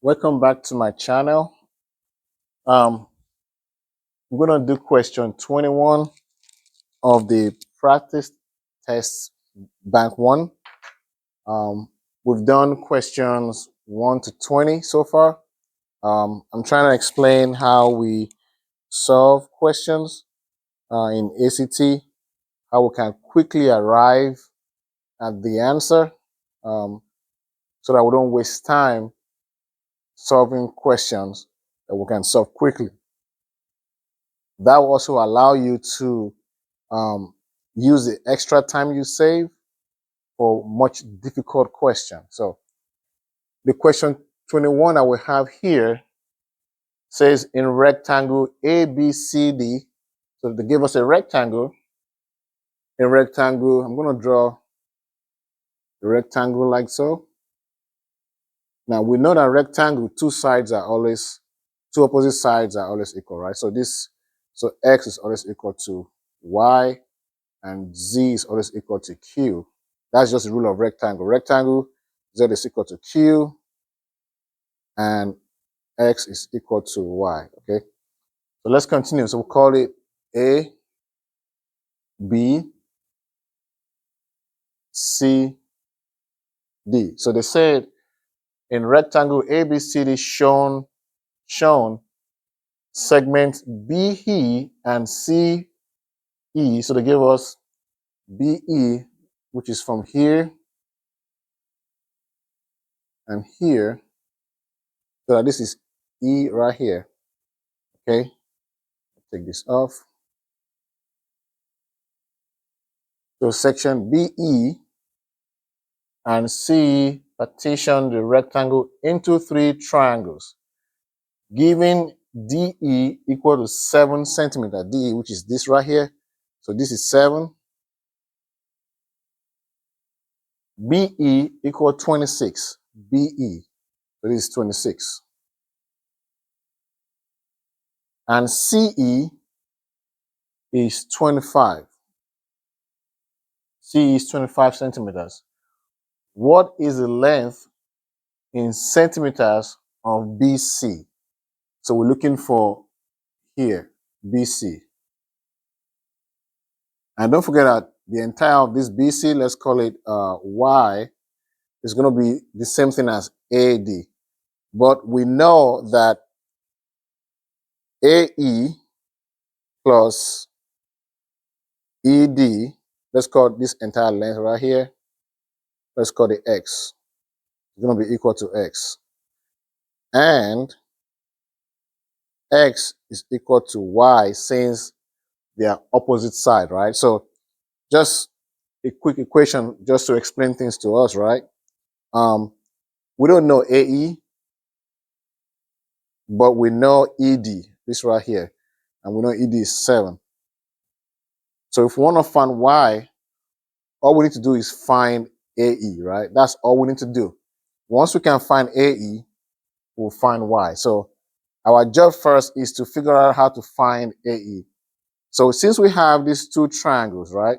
Welcome back to my channel. I'm going to do question 21 of the practice test bank 1. We've done questions 1 to 20 so far. I'm trying to explain how we solve questions in ACT, how we can quickly arrive at the answer so that we don't waste time solving questions that we can solve quickly. That will also allow you to use the extra time you save for much difficult questions. So the question 21 that we have here says in rectangle ABCD. So they give us a rectangle. In rectangle, I'm going to draw the rectangle like so. Now we know that rectangle, two opposite sides are always equal, right? So X is always equal to Y and Z is always equal to Q. That's just the rule of rectangle. Rectangle, Z is equal to Q and X is equal to Y, okay? So let's continue. So we'll call it A, B, C, D. So they said in rectangle ABCD shown segment BE and CE. So they gave us BE, which is from here and here. So that this is E right here. Okay. Take this off. So section BE and CE partition the rectangle into 3 triangles, giving DE equal to 7 centimeters. DE, which is this right here. So this is 7. BE equal 26. BE. So this is 26. And CE is 25. CE is 25 centimeters. What is the length in centimeters of BC? So we're looking for here, BC. And don't forget that the entire of this BC, let's call it Y, is going to be the same thing as AD. But we know that AE plus ED, let's call this entire length right here, let's call it X. It's going to be equal to X. And X is equal to Y since they are opposite side, right? So just a quick equation just to explain things to us, right? We don't know AE, but we know ED, this right here, and we know ED is 7. So if we want to find Y, all we need to do is find AE, right? That's all we need to do. Once we can find AE, we'll find Y. So our job first is to figure out how to find AE. So since we have these 2 triangles, right?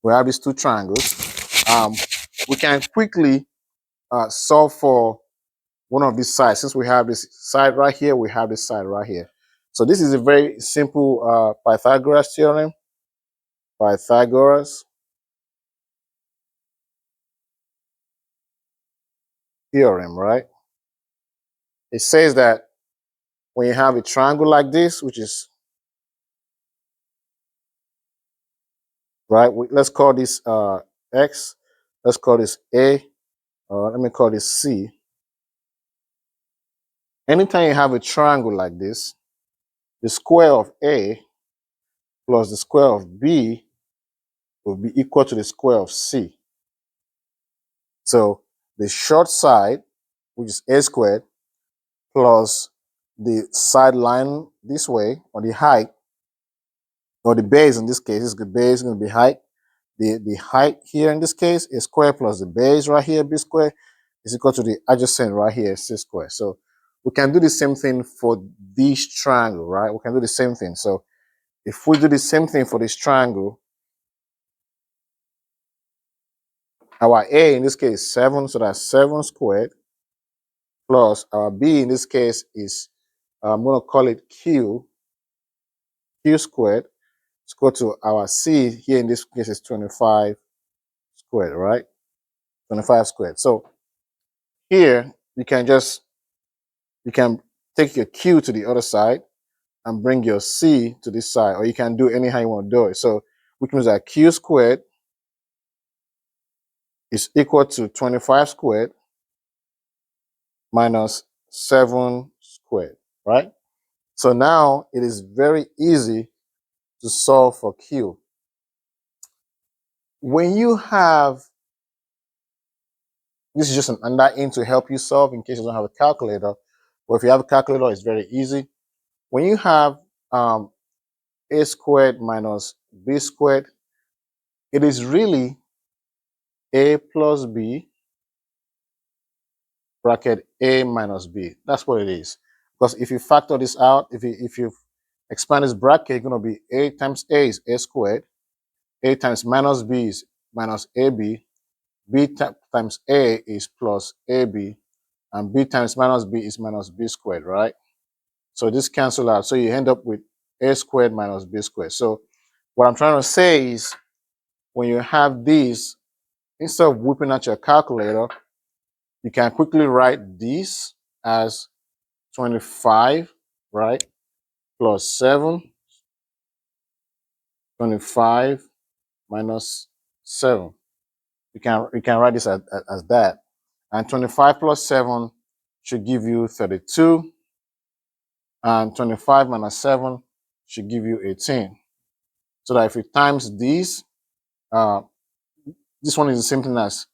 We have these 2 triangles. We can quickly solve for one of these sides. Since we have this side right here, we have this side right here. So this is a very simple Pythagoras theorem. Pythagoras theorem, right? It says that when you have a triangle like this, which is, right, let's call this X, let's call this A, let me call this C. Anytime you have a triangle like this, the square of A plus the square of B will be equal to the square of C. So the short side, which is A squared, plus the side line this way, or the height, or the base in this case, the base is going to be height. The height here in this case is square plus the base right here, B squared, is equal to the adjacent right here, C squared. So we can do the same thing for this triangle, right? We can do the same thing. So if we do the same thing for this triangle, our A in this case is 7, so that's 7 squared plus our b in this case is, I'm going to call it q squared. Let's go to our c here. In this case is 25 squared, right? 25 squared. So here you can take your q to the other side and bring your c to this side, or you can do anyhow you want to do it. So which means that q squared is equal to 25 squared minus 7 squared, right? So now it is very easy to solve for q. When you have, this is just an under to help you solve in case you don't have a calculator, or if you have a calculator, it's very easy. When you have a squared minus b squared, it is really a plus b bracket a minus b. That's what it is. Because if you factor this out, if you expand this bracket, it's going to be a times a is a squared, a times minus b is minus ab, b times a is plus ab, and b times minus b is minus b squared, right? So this cancel out. So you end up with a squared minus b squared. So what I'm trying to say is, when you have these, instead of whipping out your calculator, you can quickly write this as 25, right? Plus 7, 25 minus 7. You can write this as that. And 25 plus 7 should give you 32. And 25 minus 7 should give you 18. So that if you times these, this one is the same thing as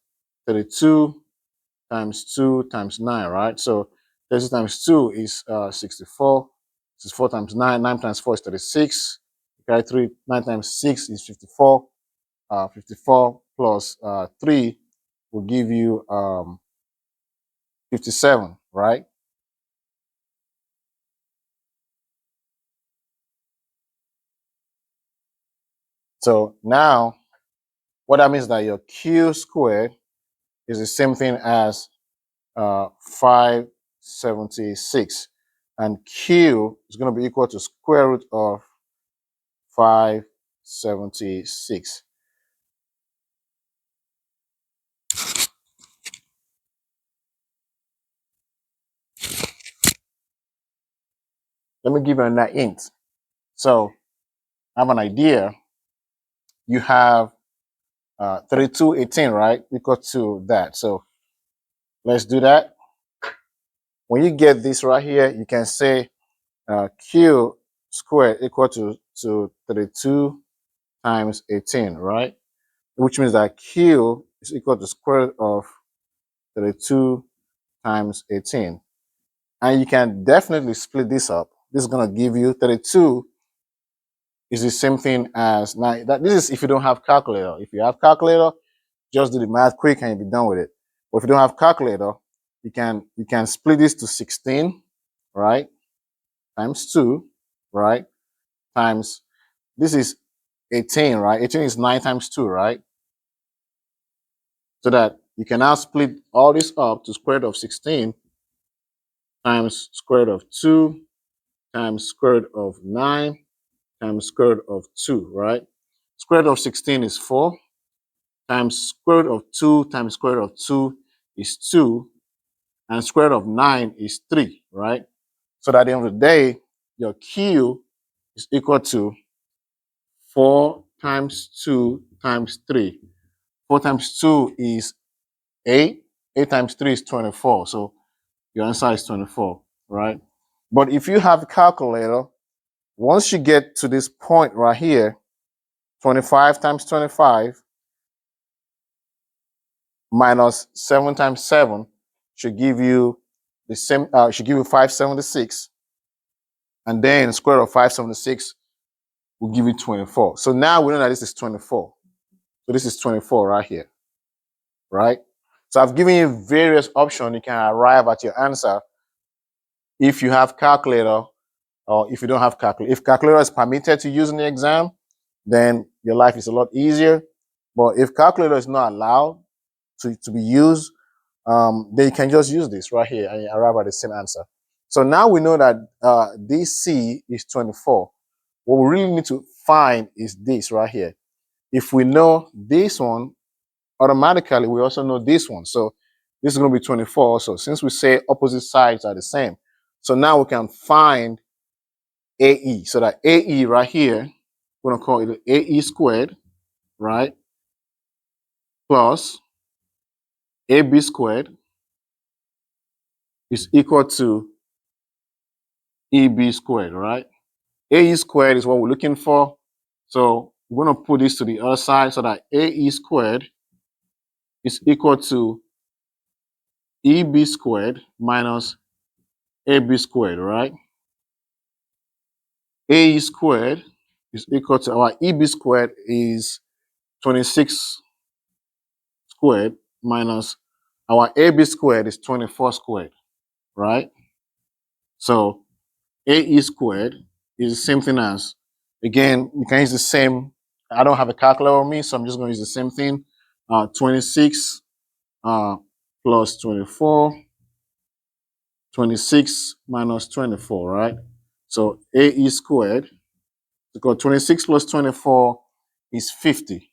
32 times 2 times 9, right? So 32 times 2 is 64. 64 times 9, 9 times 4 is 36. Carry 3, 9 times 6 is 54. 54 plus 3 will give you 57, right? So now, what that means is that your q squared is the same thing as 576. And q is going to be equal to square root of 576. Let me give you another hint. So I have an idea. You have 3218, right? Equal to that. So let's do that. When you get this right here, you can say q squared equal to 32 times 18, right? Which means that q is equal to square root of 32 times 18. And you can definitely split this up. This is going to give you 32 is the same thing as 9. This is if you don't have calculator. If you have calculator, just do the math quick and you'll be done with it. But if you don't have calculator, you can split this to 16, right? Times 2, right? Times, this is 18, right? 18 is 9 times 2, right? So that you can now split all this up to square root of 16 times square root of 2 times square root of 9 times square root of 2, right? Square root of 16 is 4 times square root of 2 times square root of 2 is 2, and square root of 9 is 3, right? So that at the end of the day, your q is equal to 4 times 2 times 3. 4 times 2 is 8. 8 times 3 is 24. So your answer is 24, right? But if you have a calculator, once you get to this point right here, 25 times 25 minus 7 times 7 should give you the same, should give you 576. And then square root of 576 will give you 24. So now we know that this is 24. So this is 24 right here, right? So I've given you various options. You can arrive at your answer if you have calculator or if you don't have calculator. If calculator is permitted to use in the exam, then your life is a lot easier. But if calculator is not allowed to be used, then you can just use this right here and you arrive at the same answer. So now we know that DC is 24. What we really need to find is this right here. If we know this one, automatically we also know this one. So this is going to be 24 also, since we say opposite sides are the same. So now we can find AE. So that AE right here, we're going to call it AE squared, right? Plus AB squared is equal to EB squared, right? AE squared is what we're looking for. So we're going to put this to the other side so that AE squared is equal to EB squared minus AB squared, right? AE squared is equal to our EB squared is 26 squared minus our AB squared is 24 squared, right? So AE squared is the same thing as, again, you can use the same. I don't have a calculator on me, so I'm just going to use the same thing. 26 plus 24, 26 minus 24, right? So AE squared, because 26 plus 24 is 50.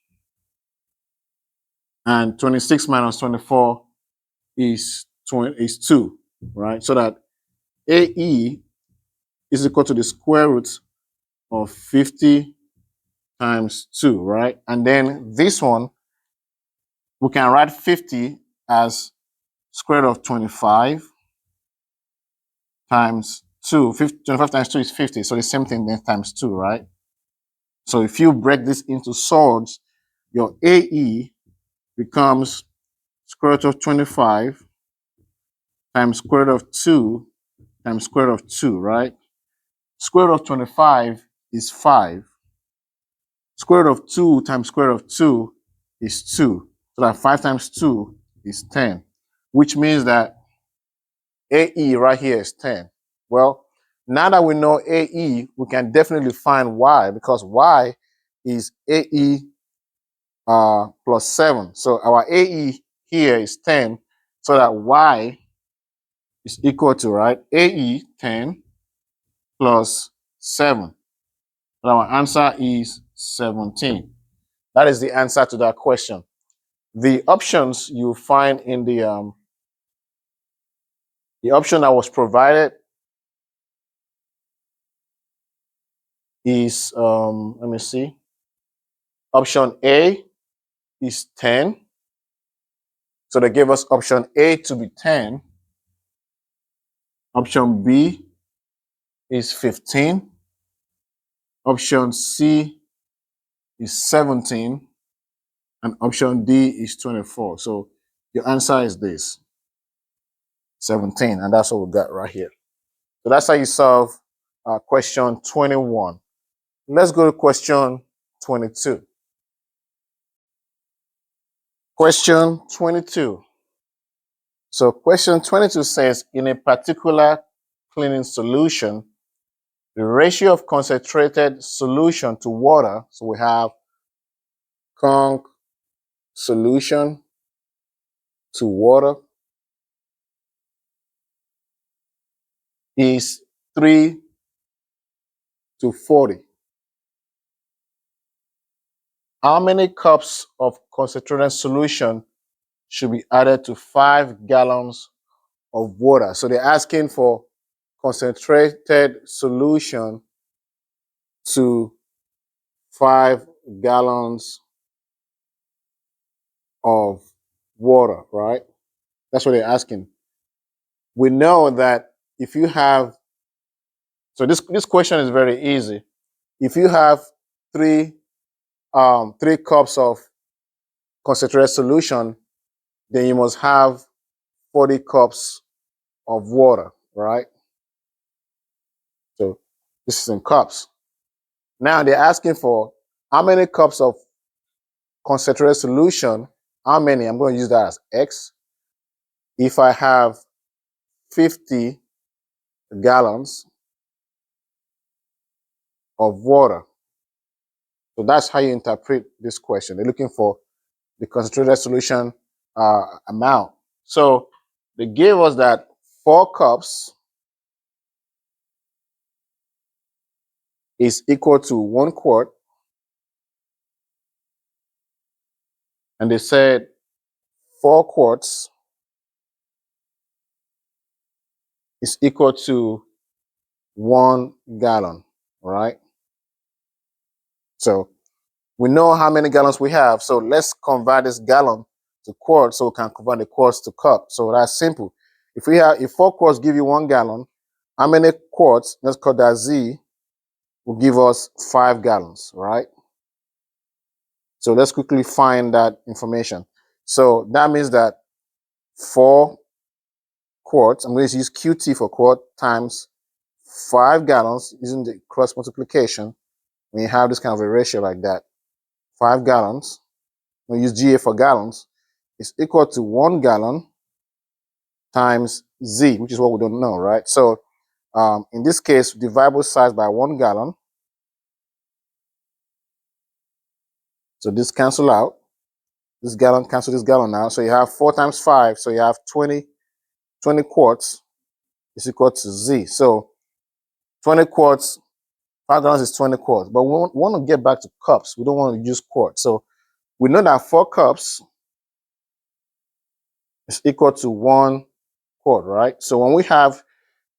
And 26 minus 24 is 2, right? So that AE is equal to the square root of 50 times 2, right? And then this one, we can write 50 as square root of 25 times 2. 25 times 2 is 50. So the same thing then times 2, right? So if you break this into surds, your AE becomes square root of 25 times square root of 2 times square root of 2, right? Square root of 25 is 5. Square root of 2 times square root of 2 is 2. So that 5 times 2 is 10, which means that AE right here is 10. Well, now that we know AE, we can definitely find Y, because Y is AE plus 7. So our AE here is 10, so that Y is equal to, right, AE 10 plus 7. So our answer is 17. That is the answer to that question. The options you find in the option that was provided is, let me see. Option A is 10. So they gave us option A to be 10. Option B is 15. Option C is 17. And option D is 24. So your answer is this, 17. And that's what we got right here. So that's how you solve question 21. Let's go to question 22. Question 22. So question 22 says, in a particular cleaning solution, the ratio of concentrated solution to water, so we have conc solution to water, is 3 to 40. How many cups of concentrated solution should be added to 5 gallons of water? So they're asking for concentrated solution to 5 gallons of water, right? That's what they're asking. We know that if you have, so this question is very easy. If you have three cups of concentrated solution, then you must have 40 cups of water, right? So this is in cups. Now they're asking for how many cups of concentrated solution, how many? I'm going to use that as X. If I have 50 gallons of water. So that's how you interpret this question. They're looking for the concentrated solution amount. So they gave us that 4 cups is equal to 1 quart. And they said 4 quarts is equal to 1 gallon, right? So we know how many gallons we have. So let's convert this gallon to quart so we can convert the quarts to cup. So that's simple. If 4 quarts give you 1 gallon, how many quarts, let's call that Z, will give us 5 gallons, right? So let's quickly find that information. So that means that 4 quarts, I'm going to use QT for quart, times 5 gallons using the cross multiplication. When you have this kind of a ratio like that, 5 gallons, we use GA for gallons, is equal to 1 gallon times Z, which is what we don't know, right? So in this case, divide both sides by 1 gallon. So this cancel out. This gallon cancel this gallon out. So you have 4 times 5. So you have 20 quarts is equal to Z. So 20 quarts, 5 gallons is 20 quarts. But we want to get back to cups. We don't want to use quarts. So we know that 4 cups is equal to 1 quart, right? So when we have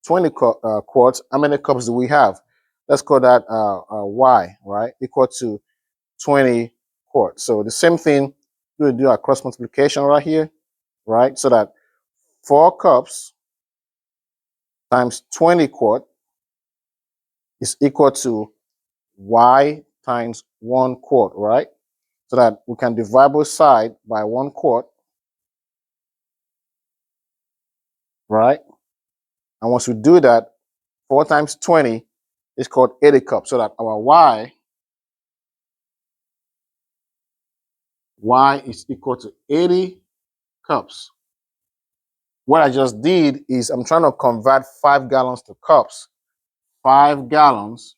20 quarts, how many cups do we have? Let's call that Y, right? Equal to 20 quarts. So the same thing, we'll do our cross multiplication right here, right? So that 4 cups times 20 quart is equal to Y times 1 quart, right? So that we can divide both sides by 1 quart, right? And once we do that, 4 times 20 is called 80 cups. So that our Y is equal to 80 cups. What I just did is I'm trying to convert 5 gallons to cups. 5 gallons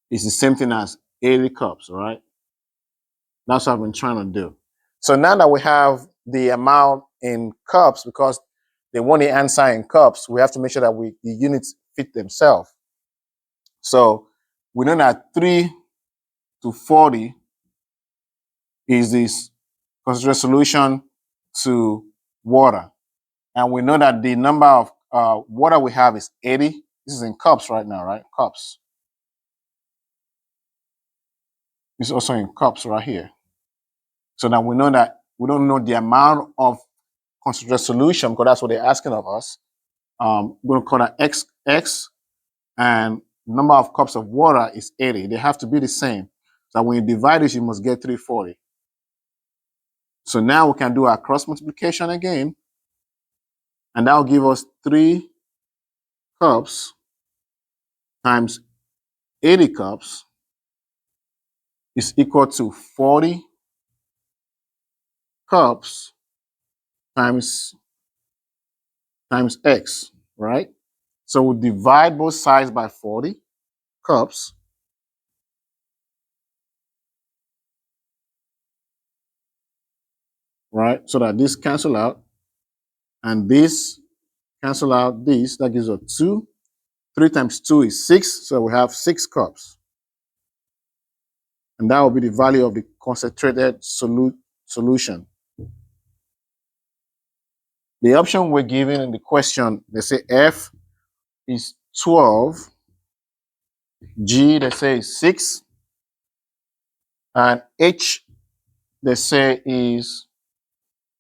is the same thing as 80 cups, all right? That's what I've been trying to do. So now that we have the amount in cups, because they want the answer in cups, we have to make sure that the units fit themselves. So we know that 3 to 40 is this concentrated solution to water. And we know that the number of water we have is 80. This is in cups right now, right? Cups. It's also in cups right here. So now we know that we don't know the amount of concentrated solution because that's what they're asking of us. We're going to call that X, and number of cups of water is 80. They have to be the same. So when you divide this, you must get 340. So now we can do our cross multiplication again, and that will give us 3 cups times 80 cups is equal to 40 cups times X, right? So we divide both sides by 40 cups. Right? So that this cancel out and this cancel out this. That gives us 2. 3 times 2 is 6. So we have 6 cups. And that will be the value of the concentrated solution. The option we're given in the question, they say F is 12, G, they say is 6, and H, they say is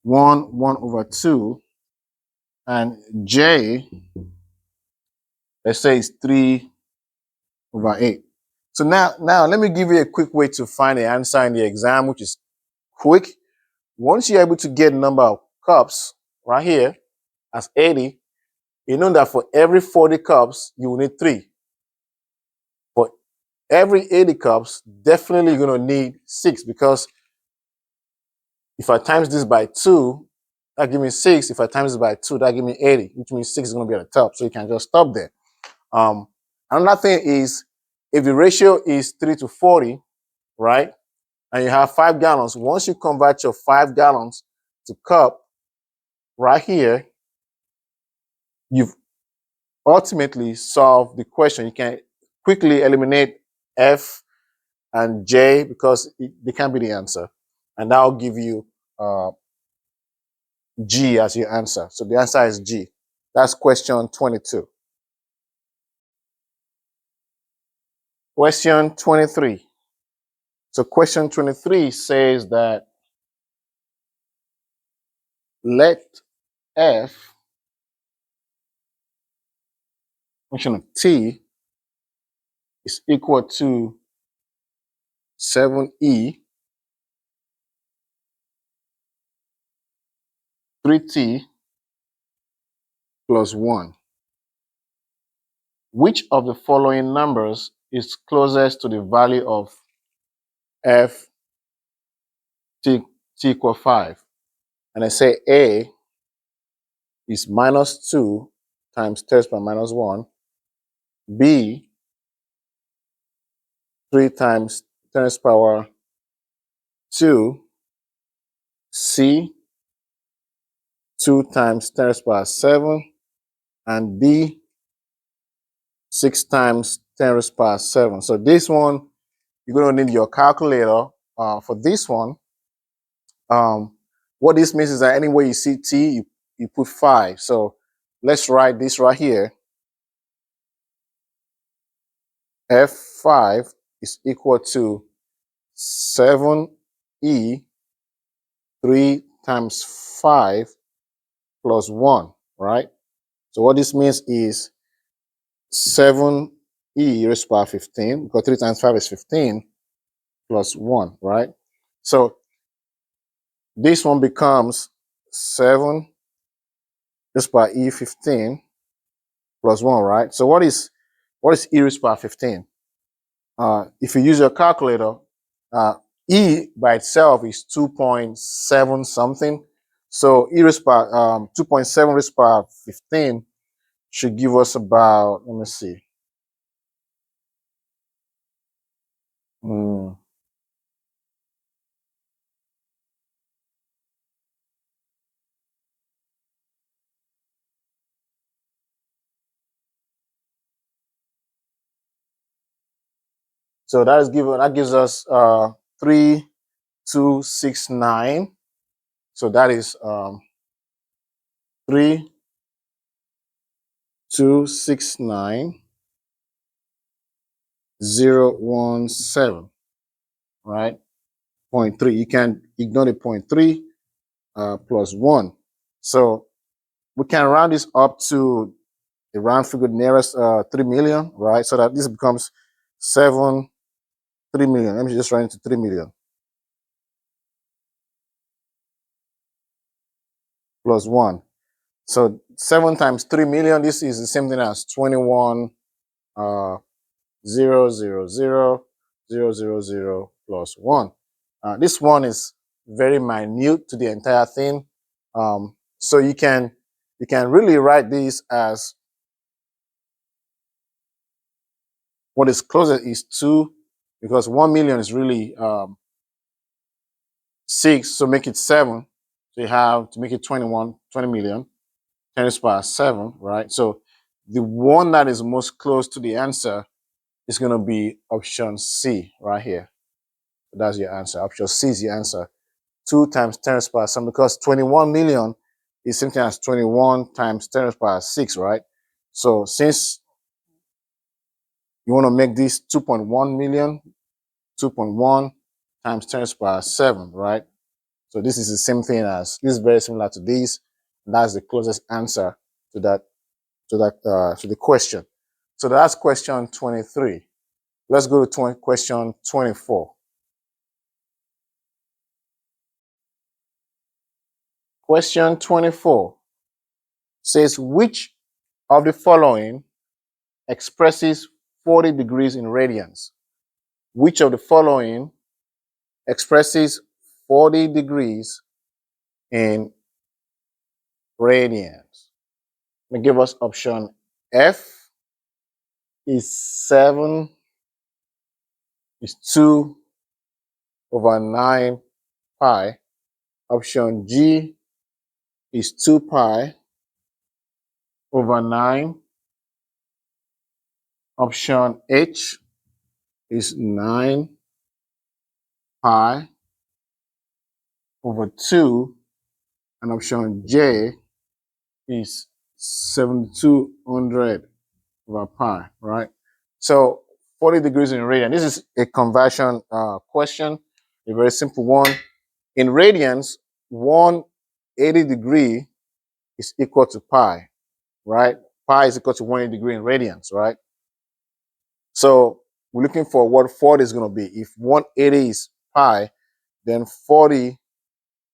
1 over 2, and J, they say is 3 over 8. So now let me give you a quick way to find the answer in the exam, which is quick. Once you're able to get number of cups right here as 80, you know that for every 40 cups, you will need 3. For every 80 cups, definitely you're going to need 6 because if I times this by 2, that gives me 6. If I times this by 2, that gives me 80, which means 6 is going to be at the top. So you can just stop there. Another thing is if the ratio is 3 to 40, right? And you have 5 gallons. Once you convert your 5 gallons to cup right here, you've ultimately solved the question. You can quickly eliminate F and J because they can't be the answer. And that will give you G as your answer. So the answer is G. That's question 22. Question 23. So question 23 says that let F, function of t, is equal to 7e 3t plus 1. Which of the following numbers is closest to the value of f t equal 5? And I say A is minus 2 times 10 to the power minus 1. B, 3 times 10 to the power 2. C, 2 times 10 to the power 7. And D, 6 times 10 to the power 7. So this one, you're going to need your calculator for this one. What this means is that anywhere you see T, you put 5. So let's write this right here. F5 is equal to 7E 3 times 5 plus 1, right? So what this means is 7E raised to the power 15, because 3 times 5 is 15, plus 1, right? So this one becomes 7 raised to the power E15 plus 1, right? So what is E raised to the power 15? If you use your calculator, E by itself is 2.7 something. So E raised to the power 2.7 raised to the power 15 should give us about, let me see. So that gives us 3269. So that is 3269017, right? 0.3. You can ignore the 0.3 plus 1. So we can round this up to the round figure nearest 3 million, right? So that this becomes 3 million. Let me just round it to 3 million plus 1. So 7 times 3 million, this is the same thing as 21 0 0 0 0 0 0 plus 1. This one is very minute to the entire thing. So you can really write this as what is closest is 2, because 1 million is really 6, so make it 7. So you have to make it 20 million, 10 to the power 7, right? So the one that is most close to the answer is going to be option C right here. That's your answer. Option C is your answer. 2 times 10 to the power 7, because 21 million is something as 21 times 10 to the power 6, right? So since you want to make this 2.1 million, 2.1 times 10 to the power 7, right? So this is the same thing as, this is very similar to this. And that's the closest answer to that, to the question. So that's question 23. Let's go to question 24. Question 24 says, which of the following expresses 40 degrees in radians? Which of the following expresses 40 degrees in radians? Let me give us option F is 7 is 2 over 9 pi. Option G is 2 pi over 9. Option H is 9 pi over 2. And option J is 7200 over pi, right? So 40 degrees in radian. This is a conversion question, a very simple one. In radians, 180 degree is equal to pi, right? Pi is equal to 180 degree in radians, right? So we're looking for what 40 is going to be. If 180 is pi, then 40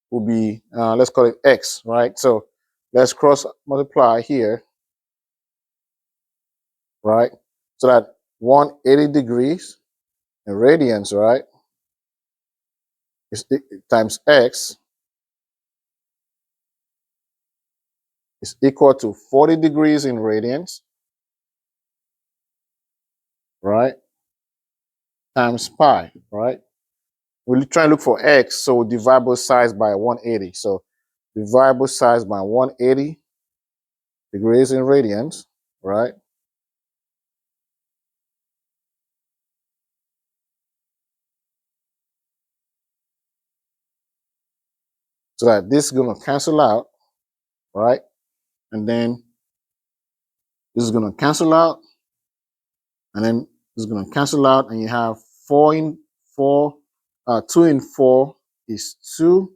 will be, let's call it x, right? So let's cross multiply here, right? So that 180 degrees in radians, right, is times x is equal to 40 degrees in radians, right, times pi, right? We'll try and look for x, so we'll divide both sides by 180. So divide both sides by 180 degrees in radians, right? So that this is going to cancel out, right? And then this is going to cancel out, and then this is going to cancel out, and you have 4 in 4, 2 in 4 is 2,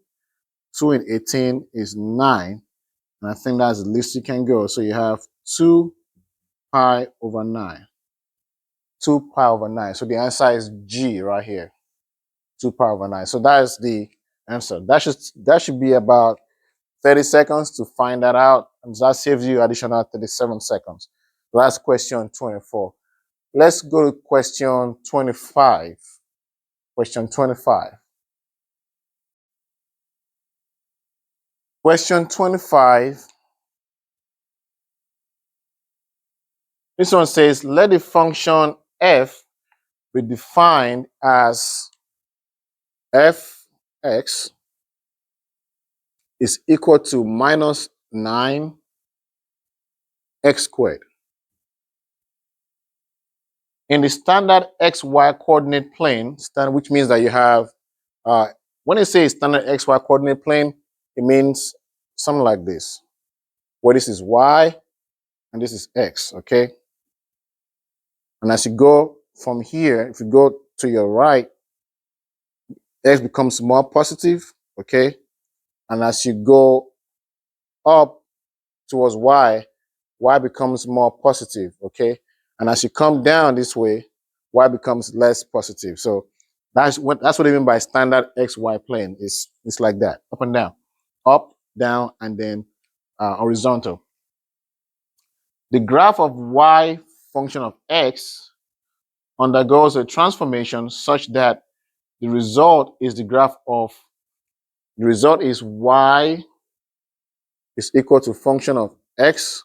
2 in 18 is 9, and I think that's the least you can go. So you have 2 pi over 9. 2 pi over 9. So the answer is G right here. 2 pi over 9. So that is the answer. That should be about 30 seconds to find that out. And that saves you additional 37 seconds. Last question 24. Let's go to question 25. Question 25. Question 25. This one says, let the function f be defined as fx is equal to minus 9x squared. In the standard xy coordinate plane, which means that you have, when it says standard xy coordinate plane, it means something like this, where this is y and this is x, okay? And as you go from here, if you go to your right, x becomes more positive, okay? And as you go up towards y becomes more positive, okay? And as you come down this way, y becomes less positive. So that's what I mean by standard xy plane. It's like that, up, down, and then horizontal. The graph of y function of x undergoes a transformation such that the result is y is equal to function of x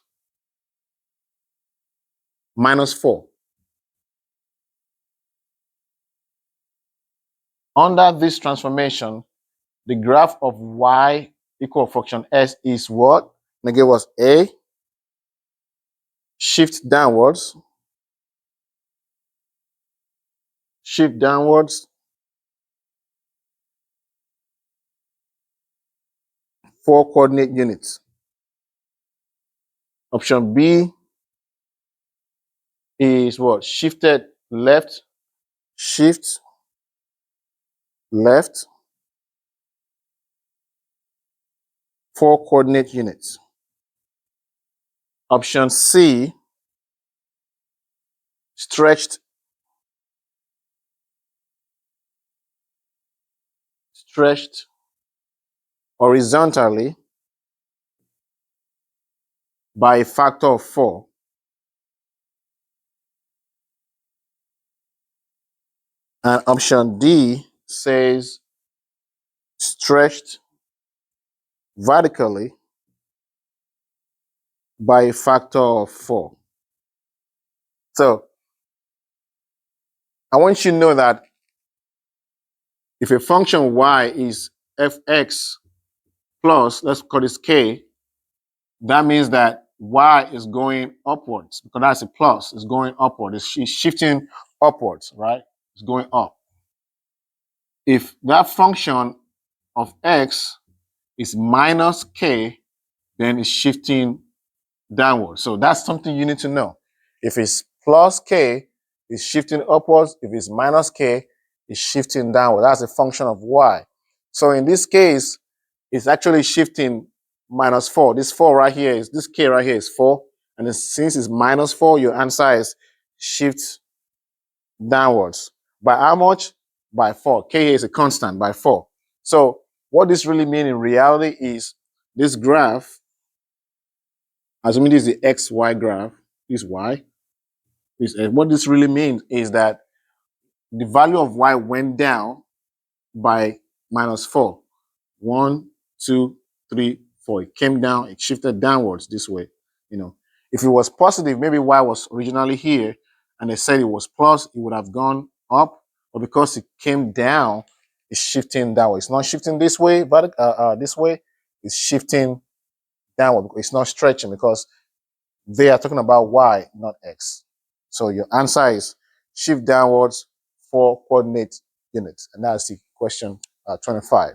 minus 4. Under this transformation, the graph of y equal function s is what? Negative was a, shift downwards, 4 coordinate units. Option B is what? Shifted left, shift left, 4 coordinate units. Option C, stretched horizontally by a factor of 4. And option D says stretched vertically by a factor of 4. So I want you to know that if a function y is fx plus, let's call this k, that means that y is going upwards because that's a plus. It's going upward. It's shifting upwards, right? It's going up. If that function of x is minus k, then it's shifting downwards. So that's something you need to know. If it's plus k, it's shifting upwards. If it's minus k, it's shifting downward. That's a function of y. So in this case, it's actually shifting minus 4. This 4 right here is, this k right here is 4. And then since it's minus 4, your answer is shift downwards. By how much? By 4. K here is a constant, by 4. So what this really means in reality is this graph, assuming this is the XY graph, this Y, what this really means is that the value of Y went down by minus 4. 1, 2, 3, 4. It came down, it shifted downwards this way. You know, if it was positive, maybe Y was originally here and they said it was plus, it would have gone up, but because it came down, it's shifting downward. It's not shifting this way, but this way, it's shifting downward. It's not stretching because they are talking about Y, not X. So your answer is shift downwards 4 coordinate units. And that's the question 25.